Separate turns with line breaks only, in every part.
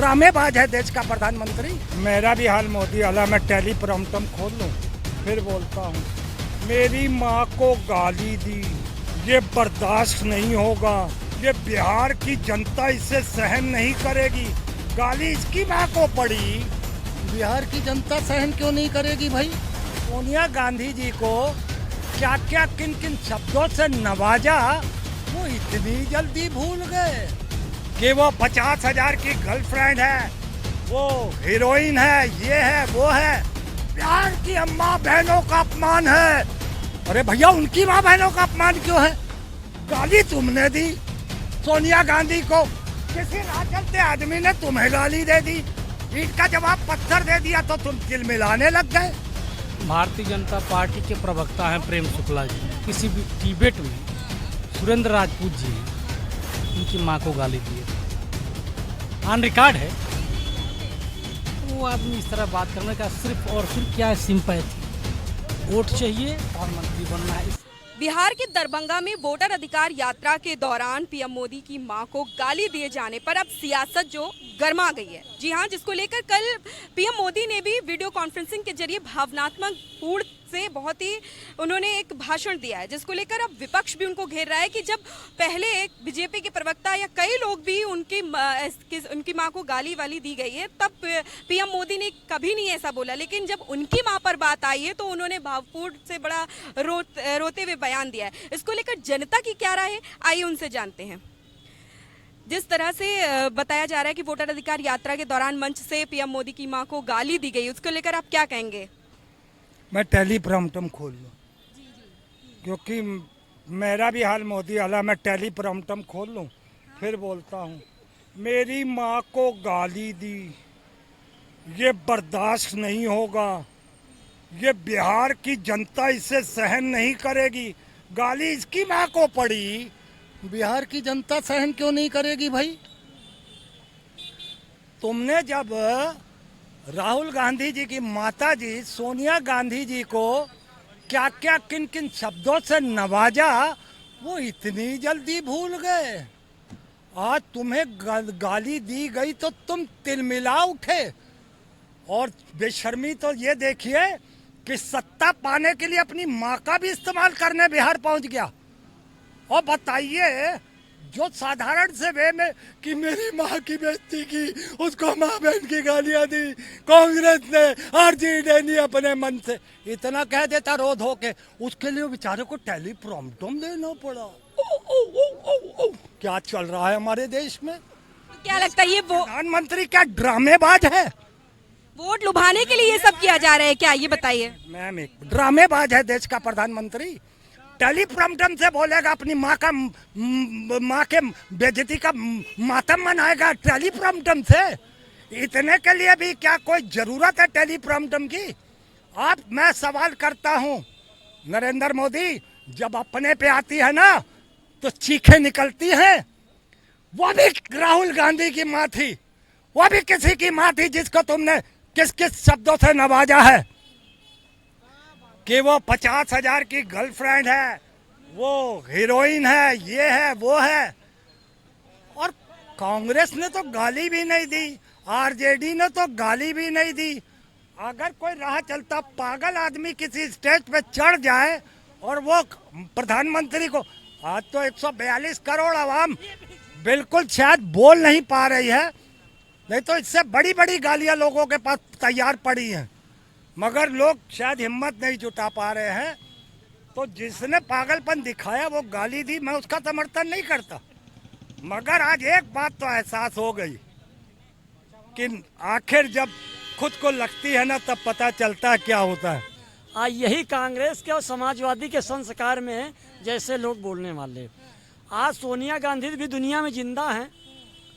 ड्रामेबाज है देश का प्रधानमंत्री। मेरा भी हाल मोदी वाला, मैं टेलीप्रॉम्प्टर खोल लूं फिर बोलता हूं। मेरी माँ को गाली दी, ये बर्दाश्त नहीं होगा। ये बिहार की जनता इसे सहन नहीं करेगी। गाली इसकी माँ को पड़ी, बिहार की जनता सहन क्यों नहीं करेगी भाई? सोनिया गांधी जी को क्या क्या किन किन शब्दों से नवाजा, वो इतनी जल्दी भूल गए कि वो 50,000 की गर्लफ्रेंड है, वो हीरोइन है, ये है वो है। बिहार की अम्मा बहनों का अपमान है। अरे भैया, उनकी माँ बहनों का अपमान क्यों है? गाली तुमने दी सोनिया गांधी को, किसी राह चलते आदमी ने तुम्हें गाली दे दी, ईंट का जवाब पत्थर दे दिया तो तुम तिल मिलाने लग गए।
भारतीय जनता पार्टी के प्रवक्ता हैं प्रेम शुक्ला जी, किसी भी डिबेट में सुरेंद्र राजपूत जी ने उनकी मां को गाली दी है, ऑन रिकॉर्ड है। वो आदमी इस तरह बात करने का सिर्फ और सिर्फ क्या है, सिंपैथी, वोट चाहिए, प्रधानमंत्री बनना है।
बिहार के दरभंगा में वोटर अधिकार यात्रा के दौरान पीएम मोदी की मां को गाली दिए जाने पर अब सियासत जो गर्मा गई है। जी हां, जिसको लेकर कल पीएम मोदी ने भी वीडियो कॉन्फ्रेंसिंग के जरिए भावनात्मक पूर्ण से बहुत ही उन्होंने एक भाषण दिया है, जिसको लेकर अब विपक्ष भी उनको घेर रहा है कि जब पहले बीजेपी के प्रवक्ता या कई लोग भी उनकी मां को गाली वाली दी गई है, तब पीएम मोदी ने कभी नहीं ऐसा बोला। लेकिन जब उनकी मां पर बात आई है तो उन्होंने भावपूर्ण से बड़ा रोते हुए बयान दिया है। इसको लेकर जनता की क्या राय है, आइए उनसे जानते हैं। जिस तरह से बताया जा रहा है कि वोटर अधिकार यात्रा के दौरान मंच से पीएम मोदी की मां को गाली दी गई, उसको लेकर आप क्या कहेंगे?
मैं टेलीप्रॉम्प्टर खोल लूं क्योंकि मेरा भी हाल मोदी वाला, मैं टेलीप्रॉम्प्टर खोल लूं फिर बोलता हूं। मेरी माँ को गाली दी, ये बर्दाश्त नहीं होगा। ये बिहार की जनता इसे सहन नहीं करेगी। गाली इसकी माँ को पड़ी, बिहार की जनता सहन क्यों नहीं करेगी भाई? तुमने जब राहुल गांधी जी की माता जी सोनिया गांधी जी को क्या क्या किन किन शब्दों से नवाजा, वो इतनी जल्दी भूल गए। आज तुम्हें गाली दी गई तो तुम तिलमिला उठे। और बेशर्मी तो ये देखिए कि सत्ता पाने के लिए अपनी माँ का भी इस्तेमाल करने बिहार पहुंच गया। और बताइए, जो साधारण से वे में कि मेरी माँ की बेइज्जती की, उसको माँ बहन की गालियां दी, कांग्रेस ने आरजेडी ने अपने मन से इतना कह देता रो धो के, उसके लिए बेचारे को टेलीप्रॉम्प्टर देना पड़ा। क्या चल रहा है हमारे देश में?
क्या लगता है ये
प्रधानमंत्री क्या ड्रामेबाज है?
वोट लुभाने के लिए ये सब किया जा रहा है क्या, ये बताइए?
मैम, एक ड्रामेबाज है देश का प्रधानमंत्री। टेलीप्रॉम्प्टर से बोलेगा, अपनी माँ के बेइज्जती का मातम मनाएगा टेलीप्रॉम्प्टर से। इतने के लिए भी क्या कोई जरूरत है टेलीप्रॉम्प्टर की? मैं सवाल करता हूँ, नरेंद्र मोदी, जब अपने पे आती है ना तो चीखें निकलती हैं। वो भी राहुल गांधी की माँ थी, वो भी किसी की माँ थी जिसको तुमने किस किस शब्दों से नवाजा है कि वो 50,000 की गर्लफ्रेंड है, वो हीरोइन है, ये है वो है। और कांग्रेस ने तो गाली भी नहीं दी, आरजेडी ने तो गाली भी नहीं दी। अगर कोई राह चलता पागल आदमी किसी स्टेज पे चढ़ जाए और वो प्रधानमंत्री को, आज तो 142 करोड़ आवाम बिल्कुल शायद बोल नहीं पा रही है, नहीं तो इससे बड़ी बड़ी गालियां लोगों के पास तैयार पड़ी हैं, मगर लोग शायद हिम्मत नहीं जुटा पा रहे हैं। तो जिसने पागलपन दिखाया वो गाली दी, मैं उसका समर्थन नहीं करता। मगर आज एक बात तो एहसास हो गई कि आखिर जब खुद को लगती है ना, तब पता चलता है क्या होता है।
आज यही कांग्रेस के और समाजवादी के संस्कार में है, जैसे लोग बोलने वाले। आज सोनिया गांधी भी दुनिया में जिंदा हैं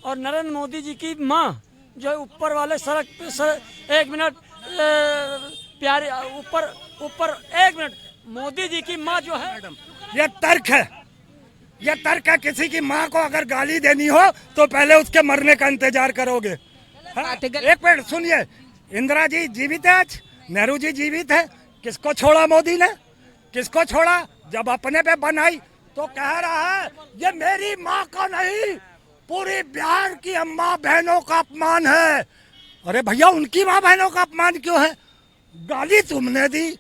और नरेंद्र मोदी जी की माँ जो है ऊपर वाले एक मिनट प्यारे ऊपर एक मिनट, मोदी जी की माँ जो है,
ये तर्क है, ये तर्क है। किसी की माँ को अगर गाली देनी हो तो पहले उसके मरने का इंतजार करोगे। एक मिनट सुनिए, इंदिरा जी जीवित है, आज नेहरू जी जीवित है, किसको छोड़ा मोदी ने? किसको छोड़ा? जब अपने पे बनाई तो कह रहा है ये मेरी माँ को नहीं, पूरी बिहार की अम्मा बहनों का अपमान है। अरे भैया, उनकी माँ बहनों का अपमान क्यों है? गाली तुमने दी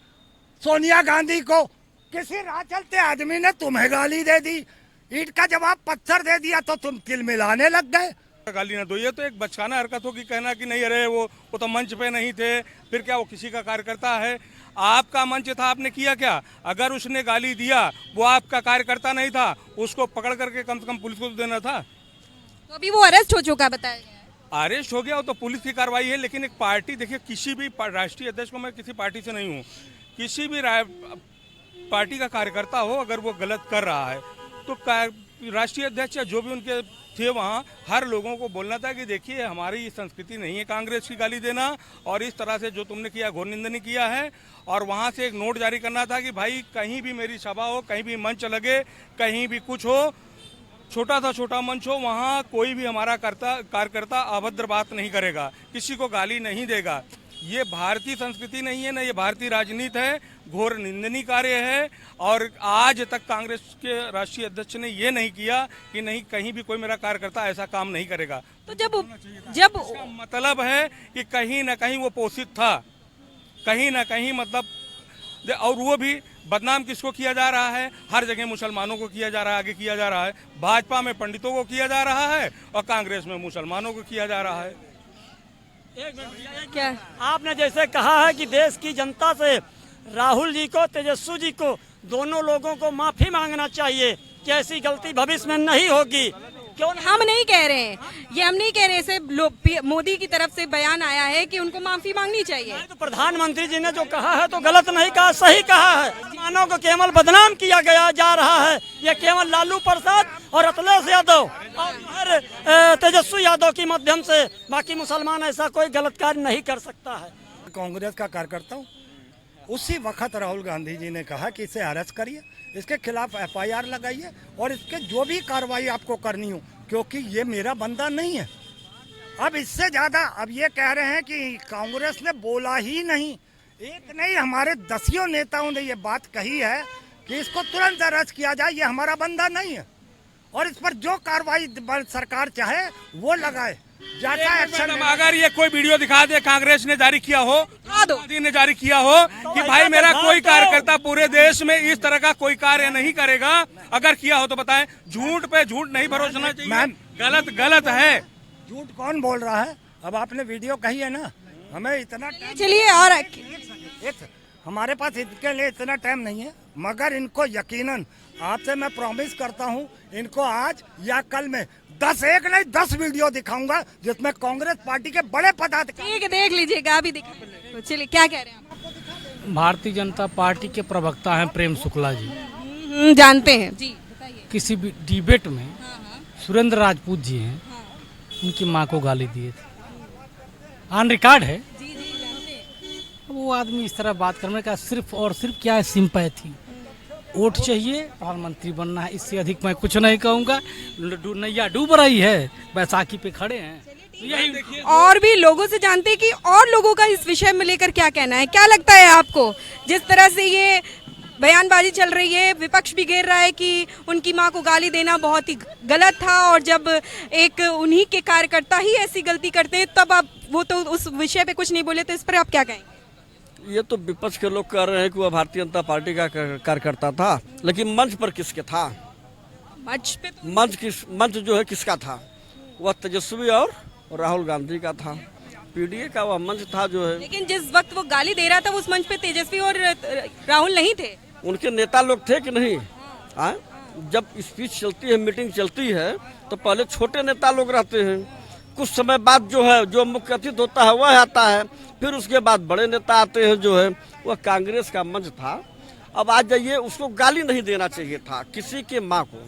सोनिया गांधी को, किसी राह चलते आदमी ने तुम्हें गाली दे दी, ईंट का जवाब पत्थर दे दिया तो तुम तिल मिलाने लग गए।
गाली ना दो, ये तो एक बचकाना हरकत होगी कहना कि नहीं अरे वो तो मंच पे नहीं थे, फिर क्या वो किसी का कार्यकर्ता है? आपका मंच था, आपने किया क्या? अगर उसने गाली दिया वो आपका कार्यकर्ता नहीं था, उसको पकड़ करके कम से कम पुलिस को तो देना था।
तो अभी वो अरेस्ट हो चुका बताया गया है।
अरेस्ट हो गया वो तो पुलिस की कार्रवाई है, लेकिन एक पार्टी देखिए, किसी भी राष्ट्रीय अध्यक्ष को, मैं किसी पार्टी से नहीं हूँ, किसी भी पार्टी का कार्यकर्ता हो अगर वो गलत कर रहा है तो राष्ट्रीय अध्यक्ष या जो भी उनके थे वहाँ हर लोगों को बोलना था कि देखिए हमारी संस्कृति नहीं है कांग्रेस की गाली देना, और इस तरह से जो तुमने किया घोर निंदनीय किया है। और वहाँ से एक नोट जारी करना था कि भाई कहीं भी मेरी सभा हो, कहीं भी मंच लगे, कहीं भी कुछ हो, छोटा सा छोटा मंच हो, वहाँ कोई भी हमारा कार्यकर्ता अभद्र बात नहीं करेगा, किसी को गाली नहीं देगा। ये भारतीय संस्कृति नहीं है ना, ये भारतीय राजनीति है, घोर निंदनीय कार्य है। और आज तक कांग्रेस के राष्ट्रीय अध्यक्ष ने ये नहीं किया कि नहीं कहीं भी कोई मेरा कार्यकर्ता ऐसा काम नहीं करेगा।
तो जब
इसका मतलब है कि कहीं ना कहीं वो पोषित था, कहीं ना कहीं मतलब, और वो भी बदनाम किसको किया जा रहा है? हर जगह मुसलमानों को किया जा रहा है, आगे किया जा रहा है। भाजपा में पंडितों को किया जा रहा है और कांग्रेस में मुसलमानों को किया जा रहा है।
क्या
आपने जैसे कहा है कि देश की जनता से राहुल जी को, तेजस्वी जी को, दोनों लोगों को माफी मांगना चाहिए कि ऐसी गलती भविष्य में नहीं होगी। क्यों
हम नहीं कह रहे हैं, ये हम नहीं कह रहे, से मोदी की तरफ से बयान आया है कि उनको माफी मांगनी चाहिए।
तो प्रधानमंत्री जी ने जो कहा है तो गलत नहीं कहा, सही कहा है। मुसलमानों को केवल बदनाम किया गया जा रहा है, ये केवल लालू प्रसाद और अखिलेश यादव और तेजस्वी यादव के माध्यम से, बाकी मुसलमान ऐसा कोई गलत कार्य नहीं कर सकता है।
कांग्रेस का कार्यकर्ता हूँ, उसी वक्त राहुल गांधी जी ने कहा कि इसे अरेस्ट करिए, इसके खिलाफ FIR लगाइए और इसके जो भी कार्रवाई आपको करनी हो, क्योंकि ये मेरा बंदा नहीं है। अब इससे ज़्यादा अब ये कह रहे हैं कि कांग्रेस ने बोला ही नहीं, एक नहीं हमारे दसियों नेताओं ने ये बात कही है कि इसको तुरंत अरेस्ट किया जाए, ये हमारा बंदा नहीं है और इस पर जो कार्रवाई सरकार चाहे वो लगाए, जैसा एक्शन।
अगर ये कोई वीडियो दिखा दे कांग्रेस ने जारी किया हो, मोदी ने जारी किया हो कि भाई मेरा कोई कार्यकर्ता पूरे देश में इस तरह का कोई कार्य नहीं करेगा, अगर किया हो तो बताएं। झूठ पे झूठ नहीं भरोसना चाहिए, गलत गलत है।
झूठ कौन बोल रहा है? अब आपने वीडियो कही है ना, हमें इतना
चलिए और
हमारे पास इनके लिए इतना टाइम नहीं है, मगर इनको यकीनन आपसे मैं प्रॉमिस करता हूं, इनको आज या कल में 10 नहीं 10 वीडियो दिखाऊंगा जिसमें कांग्रेस पार्टी के बड़े पदाधिकारी।
देख लीजिएगा, अभी दिखा। चलिए क्या कह रहे हैं आप?
भारतीय जनता पार्टी के प्रवक्ता हैं प्रेम शुक्ला जी,
जानते हैं जी, बताइए।
किसी भी डिबेट में सुरेंद्र राजपूत जी हैं, उनकी माँ को गाली दिए थे, ऑन रिकॉर्ड है। वो आदमी इस तरह बात करने का सिर्फ और सिर्फ क्या है, सिंपैथी, वोट चाहिए, प्रधानमंत्री बनना है, इससे अधिक मैं कुछ नहीं कहूँगा। नैया डूब रही है, बैसाखी पे खड़े हैं, तो यही।
और भी लोगों से जानते हैं कि और लोगों का इस विषय में लेकर क्या कहना है। क्या लगता है आपको, जिस तरह से ये बयानबाजी चल रही है, विपक्ष भी घेर रहा है कि उनकी मां को गाली देना बहुत ही गलत था, और जब एक उन्हीं के कार्यकर्ता ही ऐसी गलती करते हैं तब आप वो तो उस विषय पे कुछ नहीं बोले, तो इस पर आप क्या कहेंगे?
ये तो विपक्ष के लोग कह रहे हैं कि वह भारतीय जनता पार्टी का कार्यकर्ता था, लेकिन मंच पर किसके था?
मंच पे तो
मंच जो है किसका था? वह तेजस्वी और राहुल गांधी का था, PDA का वह मंच था जो है।
लेकिन जिस वक्त वो गाली दे रहा था उस मंच पे तेजस्वी और राहुल नहीं थे।
उनके नेता लोग थे कि नहीं? जब स्पीच चलती है, मीटिंग चलती है, तो पहले छोटे नेता लोग रहते हैं, कुछ समय बाद जो है जो मुख्य अतिथि होता है वह आता है, फिर उसके बाद बड़े नेता आते हैं जो है। वह कांग्रेस का मंच था। अब आज जाइए, उसको गाली नहीं देना चाहिए था, किसी के माँ को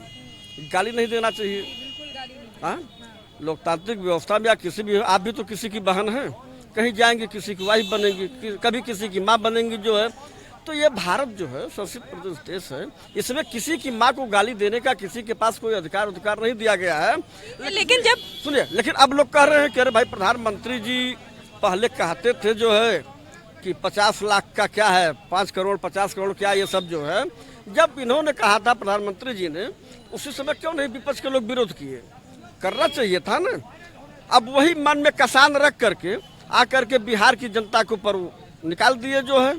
गाली नहीं देना चाहिए। लोकतांत्रिक व्यवस्था में या किसी भी, आप भी तो किसी की बहन हैं, कहीं जाएंगे किसी की वाइफ बनेंगी, कभी किसी की माँ बनेंगी जो है। तो ये भारत जो है शासित प्रदेश देश है, इसमें किसी की माँ को गाली देने का किसी के पास कोई अधिकार नहीं दिया गया है।
लेकिन जब
सुनिए, लेकिन अब लोग कह रहे हैं कि अरे भाई प्रधानमंत्री जी पहले कहते थे जो है कि 50 लाख का क्या है, 5 करोड़ 50 करोड़ क्या, ये सब जो है जब इन्होंने कहा था प्रधानमंत्री जी ने, उसी समय क्यों नहीं विपक्ष के लोग विरोध किए? करना चाहिए था ना। अब वही मन में कसान रख करके आकर के बिहार की जनता के ऊपर निकाल दिए जो है।